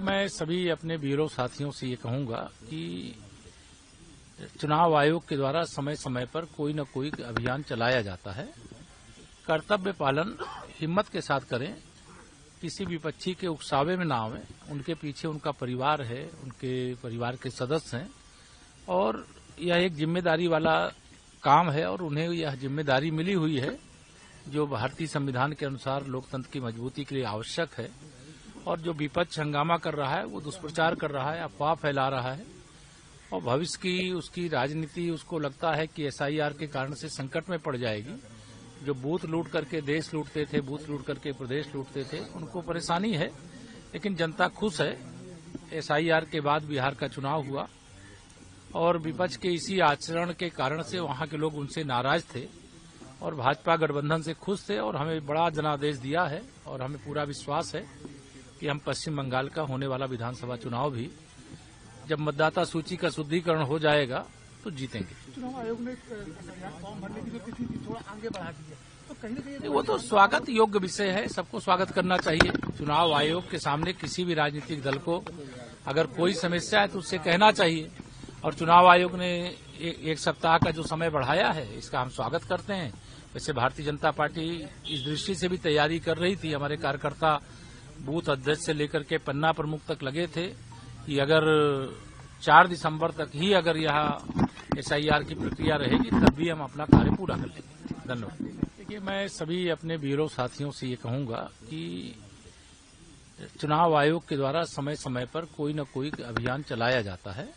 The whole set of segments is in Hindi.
मैं सभी अपने ब्यूरो साथियों से ये कहूंगा कि चुनाव आयोग के द्वारा समय समय पर कोई न कोई अभियान चलाया जाता है। कर्तव्य पालन हिम्मत के साथ करें, किसी विपक्षी के उकसावे में ना आवें। उनके पीछे उनका परिवार है, उनके परिवार के सदस्य हैं और यह एक जिम्मेदारी वाला काम है और उन्हें यह जिम्मेदारी मिली हुई है जो भारतीय संविधान के अनुसार लोकतंत्र की मजबूती के लिए आवश्यक है। और जो विपक्ष हंगामा कर रहा है, वो दुष्प्रचार कर रहा है, अफवाह फैला रहा है और भविष्य की उसकी राजनीति उसको लगता है कि एसआईआर के कारण से संकट में पड़ जाएगी। जो बूथ लूट करके देश लूटते थे, बूथ लूट करके प्रदेश लूटते थे, उनको परेशानी है, लेकिन जनता खुश है। एसआईआर के बाद बिहार का चुनाव हुआ और विपक्ष के इसी आचरण के कारण से वहां के लोग उनसे नाराज थे और भाजपा गठबंधन से खुश थे और हमें बड़ा जनादेश दिया है और हमें पूरा विश्वास है कि हम पश्चिम बंगाल का होने वाला विधानसभा चुनाव भी जब मतदाता सूची का शुद्धिकरण हो जाएगा तो जीतेंगे। चुनाव आयोग ने फॉर्म भरने की जो तिथि थी थोड़ा आगे बढ़ा दी है, तो कहीं न कहीं वो तो स्वागत योग्य विषय है, सबको स्वागत करना चाहिए। चुनाव आयोग के सामने किसी भी राजनीतिक दल को अगर कोई समस्या है तो उससे कहना चाहिए और चुनाव आयोग ने एक सप्ताह का जो समय बढ़ाया है इसका हम स्वागत करते हैं। वैसे भारतीय जनता पार्टी इस दृष्टि से भी तैयारी कर रही थी, हमारे कार्यकर्ता बूथ अध्यक्ष से लेकर के पन्ना प्रमुख तक लगे थे कि अगर 4 दिसंबर तक ही अगर यह एसआईआर की प्रक्रिया रहेगी तब भी हम अपना कार्य पूरा कर लेंगे। धन्यवाद। देखिए, मैं सभी अपने ब्यूरो साथियों से ये कहूंगा कि चुनाव आयोग के द्वारा समय समय पर कोई न कोई अभियान चलाया जाता है।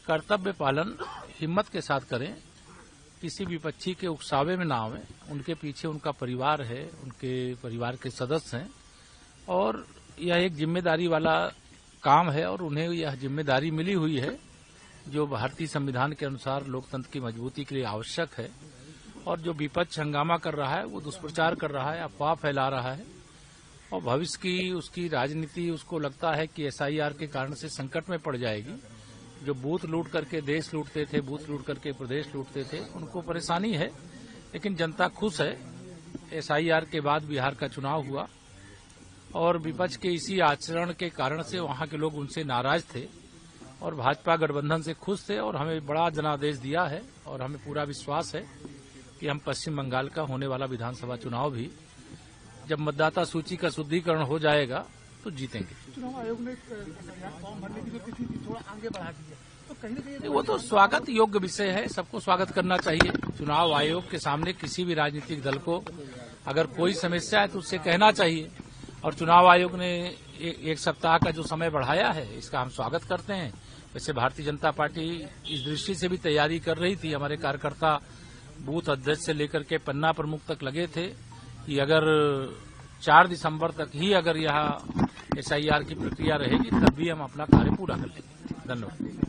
कर्तव्य पालन हिम्मत के साथ करें, किसी विपक्षी के उकसावे में ना आवें। उनके पीछे उनका परिवार है, उनके परिवार के सदस्य हैं और यह एक जिम्मेदारी वाला काम है और उन्हें यह जिम्मेदारी मिली हुई है जो भारतीय संविधान के अनुसार लोकतंत्र की मजबूती के लिए आवश्यक है। और जो विपक्ष हंगामा कर रहा है, वो दुष्प्रचार कर रहा है, अफवाह फैला रहा है और भविष्य की उसकी राजनीति उसको लगता है कि एसआईआर के कारण से संकट में पड़ जाएगी। जो बूथ लूट करके देश लूटते थे, बूथ लूट करके प्रदेश लूटते थे, उनको परेशानी है, लेकिन जनता खुश है। एसआईआर के बाद बिहार का चुनाव हुआ और विपक्ष के इसी आचरण के कारण से वहां के लोग उनसे नाराज थे और भाजपा गठबंधन से खुश थे और हमें बड़ा जनादेश दिया है और हमें पूरा विश्वास है कि हम पश्चिम बंगाल का होने वाला विधानसभा चुनाव भी जब मतदाता सूची का शुद्धिकरण हो जाएगा तो जीतेंगे। चुनाव आयोग ने फॉर्म भरने की जो तिथि थी थोड़ा आगे बढ़ा दी है, तो कहीं न कहीं वो तो स्वागत योग्य विषय है, सबको स्वागत करना चाहिए। चुनाव आयोग के सामने किसी भी राजनीतिक दल को अगर कोई समस्या है तो उससे कहना चाहिए और चुनाव आयोग ने एक सप्ताह का जो समय बढ़ाया है इसका हम स्वागत करते हैं। वैसे भारतीय जनता पार्टी इस दृष्टि से भी तैयारी कर रही थी, हमारे कार्यकर्ता बूथ अध्यक्ष से लेकर के पन्ना प्रमुख तक लगे थे कि अगर 4 दिसंबर तक ही अगर यह एसआईआर की प्रक्रिया रहेगी तब भी हम अपना कार्य पूरा कर लेंगे। धन्यवाद।